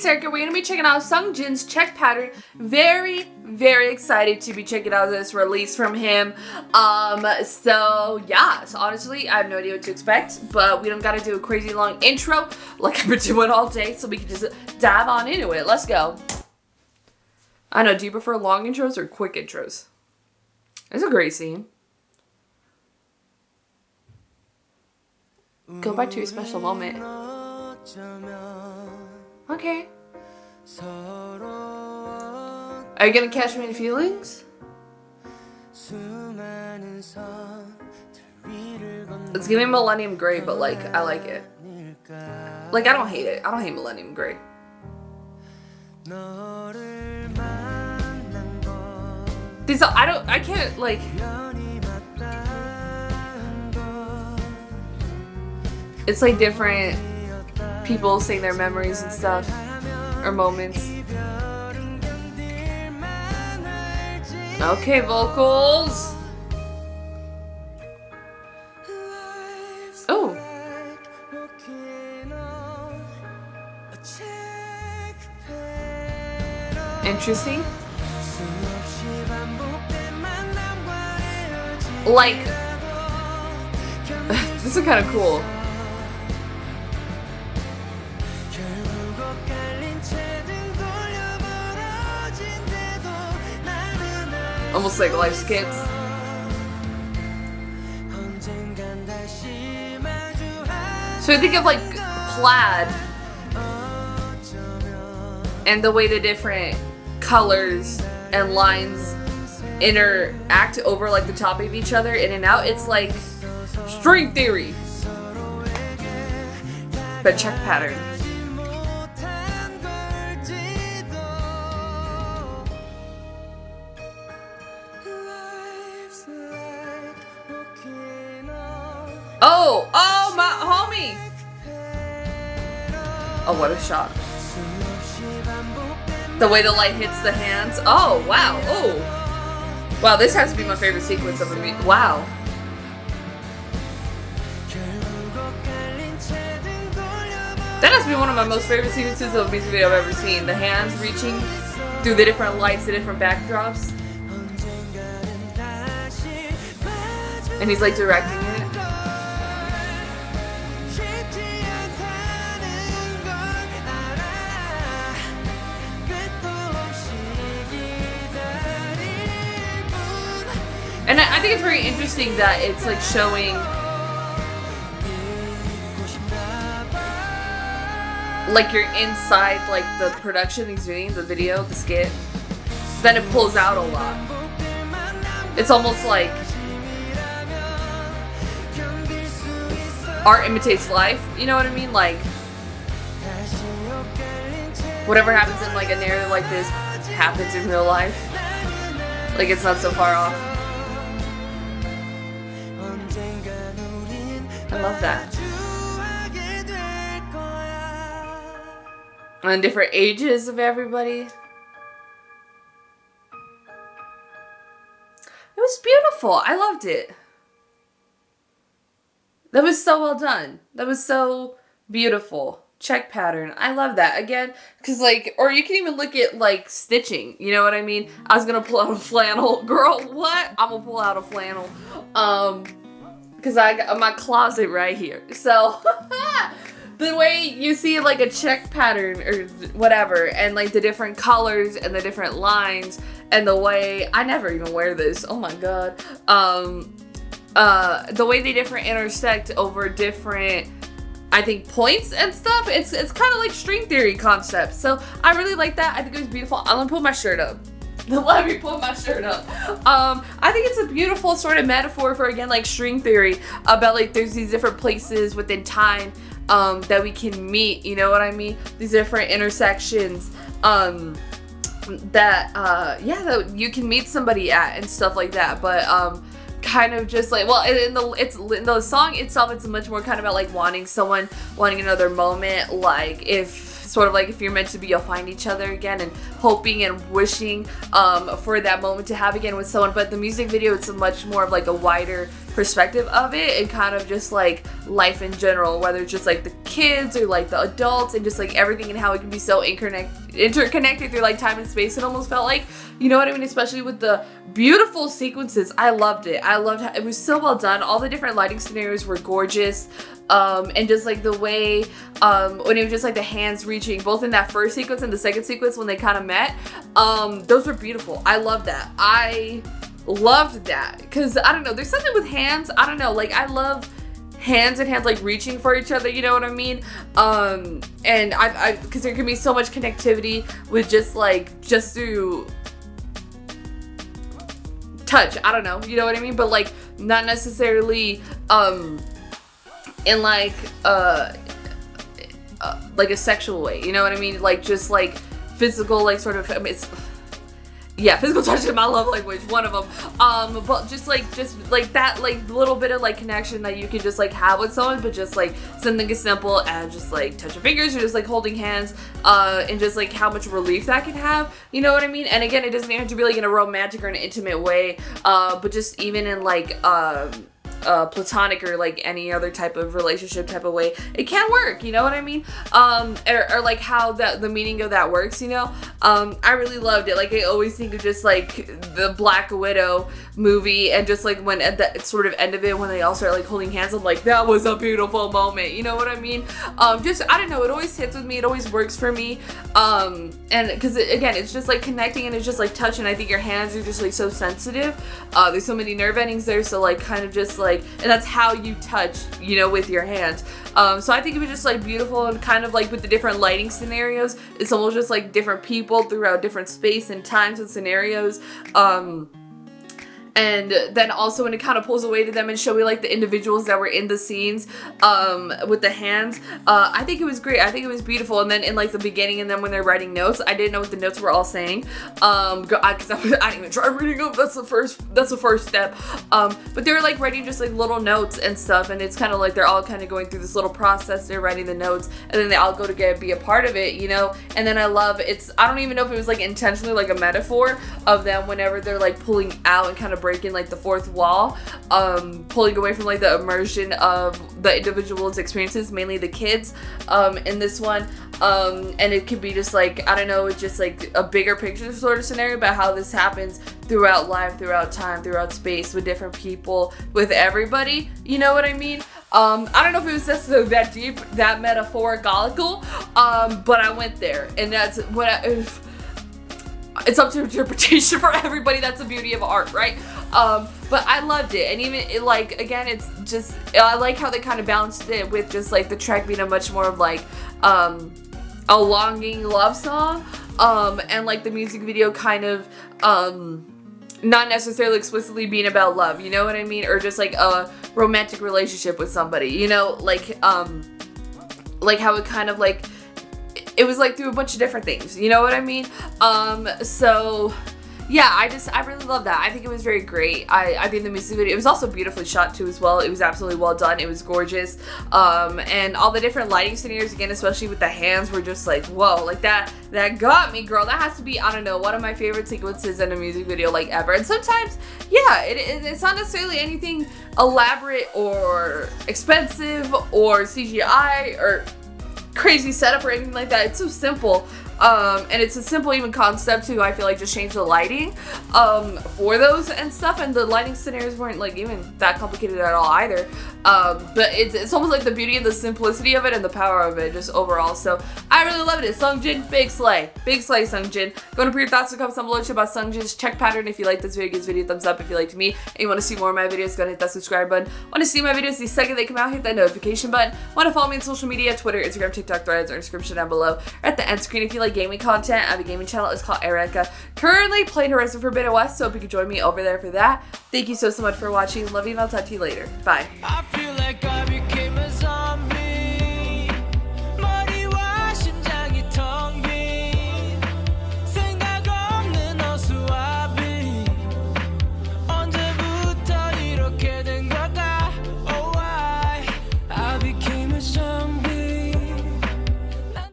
it's Erika. We're gonna be checking out SUNGJIN's Check Pattern. Very, very excited to be checking out this release from him. So honestly, I have no idea what to expect, but we don't gotta do a crazy long intro like I've been doing all day, so we can just dive on into it. Let's go. I know, do you prefer long intros or quick intros? It's a great scene. Go back to your special moment. Okay. Are you gonna catch me in feelings? It's giving Millennium Grey, but like, I like it. Like, I don't hate it. I don't hate Millennium Grey. I can't, like... It's like different people saying their memories and stuff, or moments. Okay, vocals. Oh. Interesting. Like, this is kind of cool. Almost like life skits. So I think of like plaid and the way the different colors and lines interact over like the top of each other in and out. It's like string theory, but check pattern. Oh, my homie! Oh, what a shot. The way the light hits the hands. Oh, wow. Oh. Wow, this has to be my favorite sequence of the movie. Wow. That has to be one of my most favorite sequences of a music video I've ever seen. The hands reaching through the different lights, the different backdrops. And he's like directing it. And I think it's very interesting that it's like showing like you're inside like the production he's doing, the video, the skit. Then it pulls out a lot. It's almost like art imitates life, you know what I mean? Like whatever happens in like a narrative like this happens in real life. Like it's not so far off. I love that. And different ages of everybody. It was beautiful. I loved it. That was so well done. That was so beautiful. Check pattern. I love that. Again, because like, or you can even look at like stitching. You know what I mean? I was going to pull out a flannel. Girl, what? I'm going to pull out a flannel. Because I got my closet right here. So, the way you see like a check pattern or whatever, and like the different colors and the different lines, and the way, I never even wear this, oh my god. The way they different intersect over different, I think, points and stuff, it's kind of like string theory concepts. So, I really like that. I think it was beautiful. I'm gonna put my shirt up. Let me put my shirt up. I think it's a beautiful sort of metaphor for, again, like string theory, about like there's these different places within time that we can meet, you know what I mean? These different intersections that you can meet somebody at and stuff like that. But kind of just like, well, in the song itself, it's much more kind of about like wanting someone, wanting another moment, like if sort of like if you're meant to be, you'll find each other again, and hoping and wishing for that moment to have again with someone. But the music video, it's a much more of like a wider perspective of it and kind of just like life in general, whether it's just like the kids or like the adults and just like everything and how it can be so interconnected through like time and space. It almost felt like, you know what I mean? Especially with the beautiful sequences. I loved it. I loved how it was so well done. All the different lighting scenarios were gorgeous. And just like the way when it was just like the hands reaching both in that first sequence and the second sequence when they kind of met, those were beautiful. I love that. I loved that because I don't know, there's something with hands, I don't know, like I love hands and hands like reaching for each other, you know what I mean? And I because there can be so much connectivity with just through touch, I don't know, you know what I mean? But like not necessarily in like a sexual way, you know what I mean? Like just like physical, like sort of, I mean, physical touch is my love language, one of them. But just like that, like little bit of like connection that you can just like have with someone, but just like something as simple as just like touching fingers or just like holding hands, and just like how much relief that can have, you know what I mean? And again, it doesn't have to be like in a romantic or an intimate way, but just even in like platonic or like any other type of relationship type of way, it can work, you know what I mean? Or like how that the meaning of that works, you know? I really loved it. Like I always think of just like the Black Widow movie and just like when at the sort of end of it when they all start like holding hands, I'm like, that was a beautiful moment, you know what I mean? Just I don't know, it always hits with me, it always works for me, and because again, it's just like connecting and it's just like touching. I think your hands are just like so sensitive, there's so many nerve endings there, so like kind of just like, and that's how you touch, you know, with your hands. So I think it was just like beautiful and kind of like with the different lighting scenarios, it's almost just like different people throughout different space and times and scenarios. And then also when it kind of pulls away to them and show me like the individuals that were in the scenes with the hands, I think it was great. I think it was beautiful. And then in like the beginning and then when they're writing notes, I didn't know what the notes were all saying, because I didn't even try reading them. That's the first step. But they were like writing just like little notes and stuff, and it's kind of like they're all kind of going through this little process. They're writing the notes and then they all go to be a part of it, you know? And then I don't even know if it was like intentionally like a metaphor of them whenever they're like pulling out and kind of breaking like the fourth wall, pulling away from like the immersion of the individual's experiences, mainly the kids in this one, and it could be just like, I don't know, it's just like a bigger picture sort of scenario about how this happens throughout life, throughout time, throughout space, with different people, with everybody, you know what I mean? I don't know if it was necessarily that deep, that metaphorical, but I went there, and that's what it's up to interpretation for everybody. That's the beauty of art, right? But I loved it, and even it, like, again, it's just, I like how they kind of balanced it with just like the track being a much more of like a longing love song, and like the music video kind of not necessarily explicitly being about love, you know what I mean? Or just like a romantic relationship with somebody, you know, like how it kind of like, it was like through a bunch of different things, you know what I mean? So yeah, I really love that. I think it was very great. I think the music video, it was also beautifully shot too as well. It was absolutely well done. It was gorgeous. And all the different lighting scenarios, again, especially with the hands, were just like, whoa, like that got me, girl. That has to be, I don't know, one of my favorite sequences in a music video like ever. And sometimes, yeah, it's not necessarily anything elaborate or expensive or CGI or crazy setup or anything like that. It's so simple, and it's a simple even concept too. I feel like just change the lighting for those and stuff, and the lighting scenarios weren't like even that complicated at all either, but it's almost like the beauty and the simplicity of it and the power of it just overall. So I really loved it. SUNGJIN, big slay SUNGJIN. Go and put your thoughts in the comments down below about SUNGJIN's check pattern. If you like this video, give this video a thumbs up. If you liked me and you want to see more of my videos, go and hit that subscribe button. Want to see my videos the second they come out, hit that notification button. Want to follow me on social media, Twitter, Instagram, TikTok, Threads, or description down below or at the end screen. If you like gaming content, I have a gaming channel. It's called Erika. Currently playing Horizon Forbidden West, so hope you can join me over there for that. Thank you so much for watching. Love you, and I'll talk to you later. Bye.